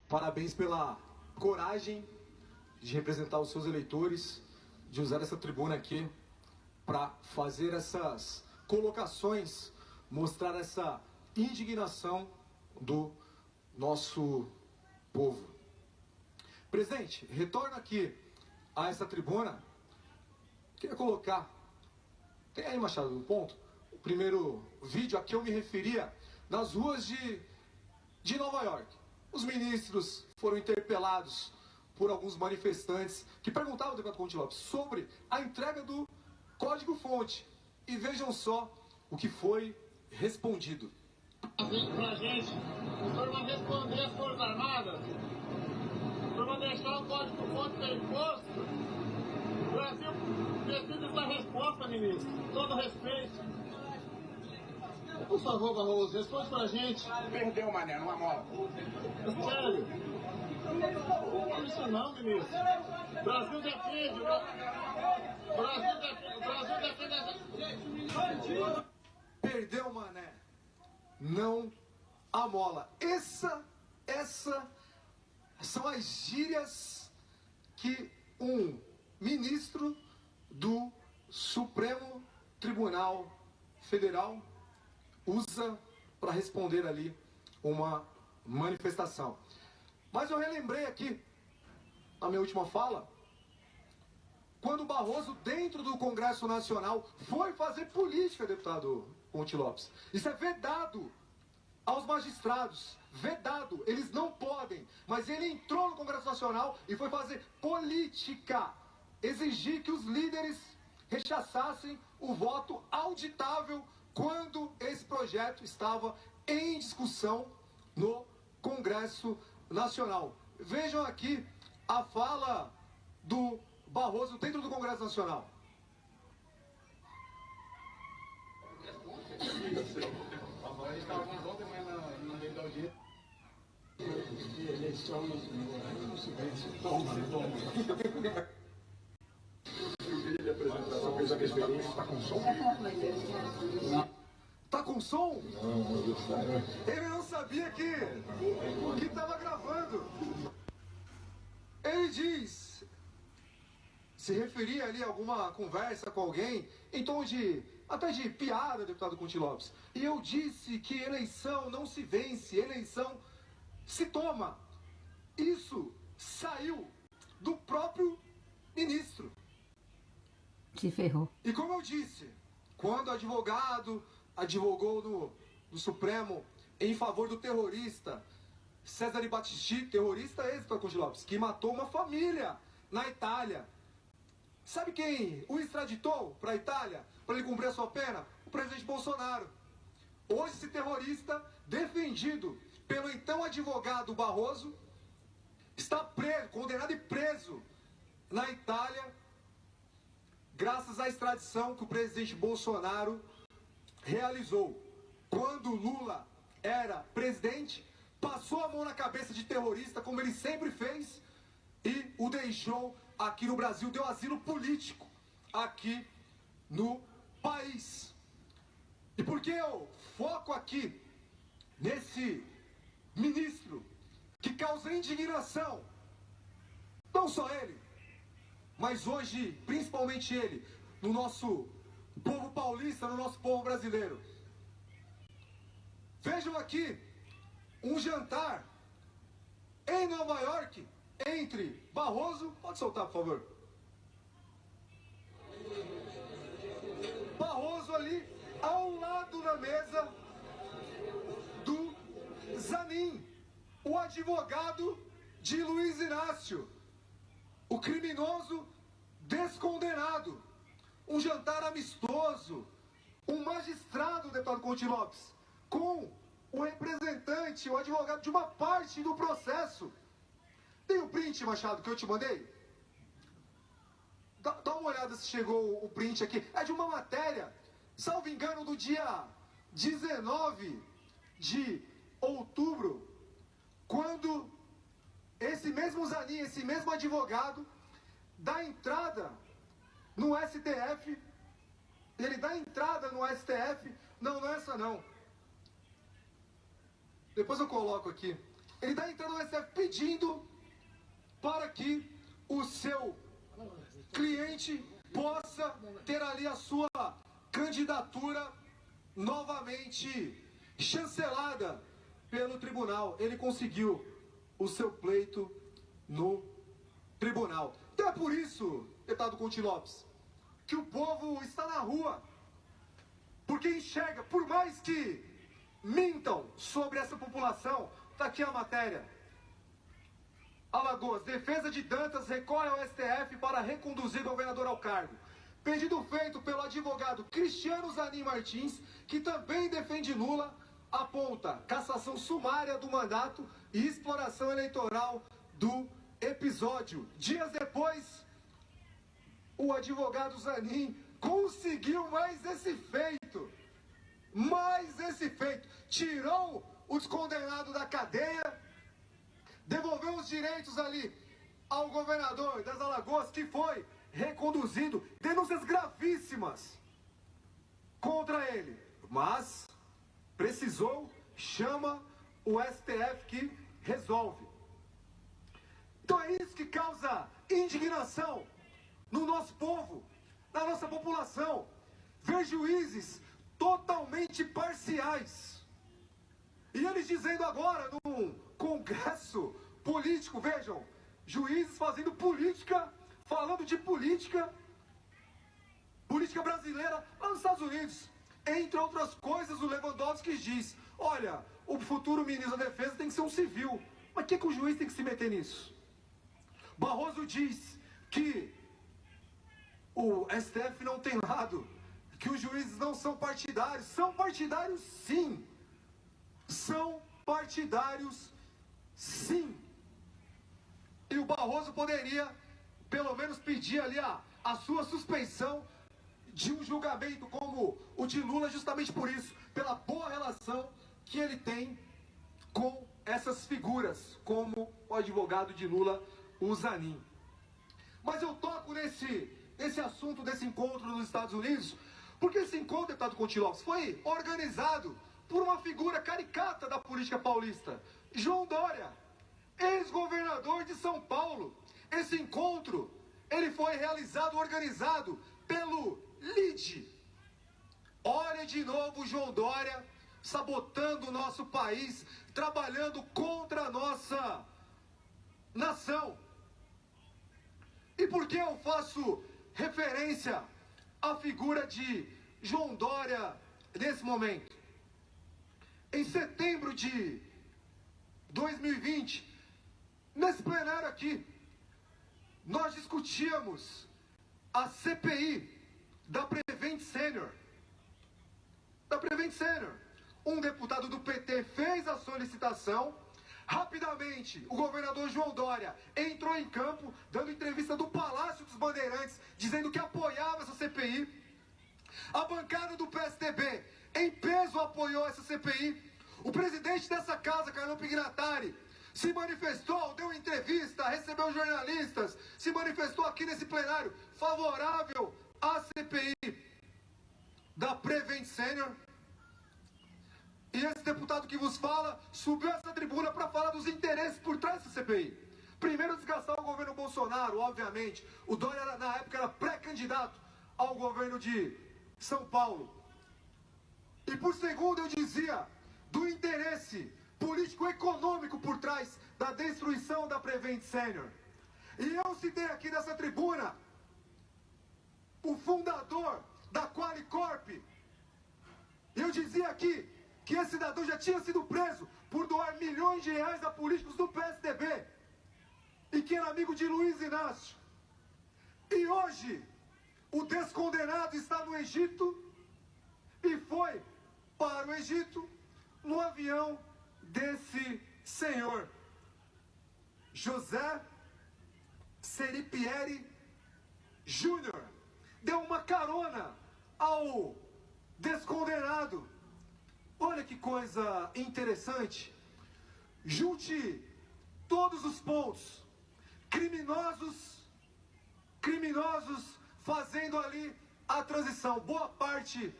Parabéns pela coragem de representar os seus eleitores, de usar essa tribuna aqui para fazer essas colocações, mostrar essa indignação do nosso povo. Presidente, retorno aqui a essa tribuna. Queria colocar, tem aí, Machado, no ponto, o primeiro vídeo a que eu me referia nas ruas de Nova York. Os ministros foram interpelados por alguns manifestantes que perguntavam ao deputado Conte Lopes sobre a entrega do código-fonte. E vejam só o que foi respondido. Pra gente, o senhor vai responder às Forças Armadas, o senhor vai deixar o código-fonte ser imposto. O Brasil precisa dessa resposta, ministro, com todo respeito. Por favor, Barroso, responde pra gente. Perdeu, mané, numa mola. Sério? Não, isso não, ministro. O Brasil defende, o Brasil defende. Perdeu, mané, não a mola. Essa são as gírias que um ministro do Supremo Tribunal Federal usa para responder ali uma manifestação. Mas eu relembrei aqui, na minha última fala, quando o Barroso, dentro do Congresso Nacional, foi fazer política, deputado Conte Lopes. Isso é vedado aos magistrados, vedado, eles não podem. Mas ele entrou no Congresso Nacional e foi fazer política, exigir que os líderes rechaçassem o voto auditável quando esse projeto estava em discussão no Congresso Nacional. Vejam aqui a fala do Barroso dentro do Congresso Nacional. Tá com som? Ele não sabia que estava gravando. Ele diz, se referia ali a alguma conversa com alguém, em tom até de piada, deputado Conte Lopes. E eu disse que eleição não se vence, eleição se toma. Isso saiu do próprio ministro. Se ferrou. E como eu disse, quando o advogado advogou no Supremo em favor do terrorista Cesare Battisti, terrorista esse, deputado Conte Lopes, que matou uma família na Itália. Sabe quem o extraditou para a Itália para ele cumprir a sua pena? O presidente Bolsonaro. Hoje esse terrorista, defendido pelo então advogado Barroso, está preso, condenado e preso na Itália, graças à extradição que o presidente Bolsonaro realizou. Quando Lula era presidente, passou a mão na cabeça de terrorista, como ele sempre fez, e o deixou aqui no Brasil, deu asilo político aqui no país. E por que eu foco aqui nesse ministro que causa indignação? Não só ele, mas hoje, principalmente ele, no nosso povo paulista, no nosso povo brasileiro. Vejam aqui um jantar em Nova York entre Barroso, pode soltar por favor, Barroso ali ao lado da mesa do Zanin, o advogado de Luiz Inácio, o criminoso descondenado. Um jantar amistoso, um magistrado, deputado Conte Lopes, com o representante, o advogado de uma parte do processo. Tem o print, Machado, que eu te mandei? Dá uma olhada se chegou o print aqui. É de uma matéria, salvo engano, do dia 19 de outubro, quando esse mesmo Zanin, esse mesmo advogado, dá entrada no STF, ele dá entrada no STF, não é essa não. Depois eu coloco aqui Ele está entrando no STF pedindo para que o seu cliente possa ter ali a sua candidatura novamente chancelada pelo tribunal. Ele conseguiu o seu pleito no tribunal. Então é por isso, deputado Coutinho Lopes, que o povo está na rua. Porque enxerga, por mais que mintam sobre essa população, está aqui a matéria. Alagoas, defesa de Dantas recorre ao STF para reconduzir governador ao cargo. Pedido feito pelo advogado Cristiano Zanin Martins, que também defende Lula, aponta cassação sumária do mandato e exploração eleitoral do episódio. Dias depois, o advogado Zanin conseguiu mais esse feito. Tirou o descondenado da cadeia, devolveu os direitos ali ao governador das Alagoas, que foi reconduzido. Denúncias gravíssimas contra ele. Mas precisou, chama o STF que resolve. Então é isso que causa indignação no nosso povo, na nossa população. Ver juízes totalmente parciais. E eles dizendo agora, num congresso político, vejam, juízes fazendo política, falando de política brasileira lá nos Estados Unidos. Entre outras coisas, o Lewandowski diz, olha, o futuro ministro da Defesa tem que ser um civil. Mas que o juiz tem que se meter nisso? Barroso diz que o STF não tem lado, que os juízes não são partidários. São partidários, sim. São partidários, sim. E o Barroso poderia, pelo menos, pedir ali a sua suspensão de um julgamento como o de Lula, justamente por isso, pela boa relação que ele tem com essas figuras, como o advogado de Lula, o Zanin. Mas eu toco nesse assunto desse encontro nos Estados Unidos, porque esse encontro, deputado Coutinho Lopes, foi organizado por uma figura caricata da política paulista, João Dória, ex-governador de São Paulo. Esse encontro, ele foi realizado, organizado pelo LIDE. Olha de novo João Dória sabotando o nosso país, trabalhando contra a nossa nação. E por que eu faço referência à figura de João Dória nesse momento? Em setembro de 2020, nesse plenário aqui, nós discutíamos a CPI da Prevent Senior. Um deputado do PT fez a solicitação. Rapidamente, o governador João Dória entrou em campo, dando entrevista do Palácio dos Bandeirantes, dizendo que apoiava essa CPI. A bancada do PSDB, em peso, apoiou essa CPI. O presidente dessa casa, Carlão Pignatari, se manifestou, deu entrevista, recebeu jornalistas, se manifestou aqui nesse plenário favorável à CPI da Prevent Senior. E esse deputado que vos fala subiu essa tribuna para falar dos interesses por trás dessa CPI. Primeiro, desgastar o governo Bolsonaro, obviamente. O Dória, na época, era pré-candidato ao governo de São Paulo. E por segundo, eu dizia do interesse político-econômico por trás da destruição da Prevent Senior. E eu citei aqui nessa tribuna o fundador da Qualicorp. Eu dizia aqui que esse cidadão já tinha sido preso por doar milhões de reais a políticos do PSDB e que era amigo de Luiz Inácio. E hoje, o descondenado está no Egito e foi para o Egito no avião desse senhor, José Seripieri Júnior. Deu uma carona ao descondenado. Olha que coisa interessante. Junte todos os pontos. Criminosos fazendo ali a transição. Boa parte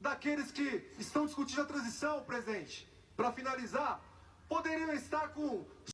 daqueles que estão discutindo a transição, presidente, para finalizar, poderiam estar com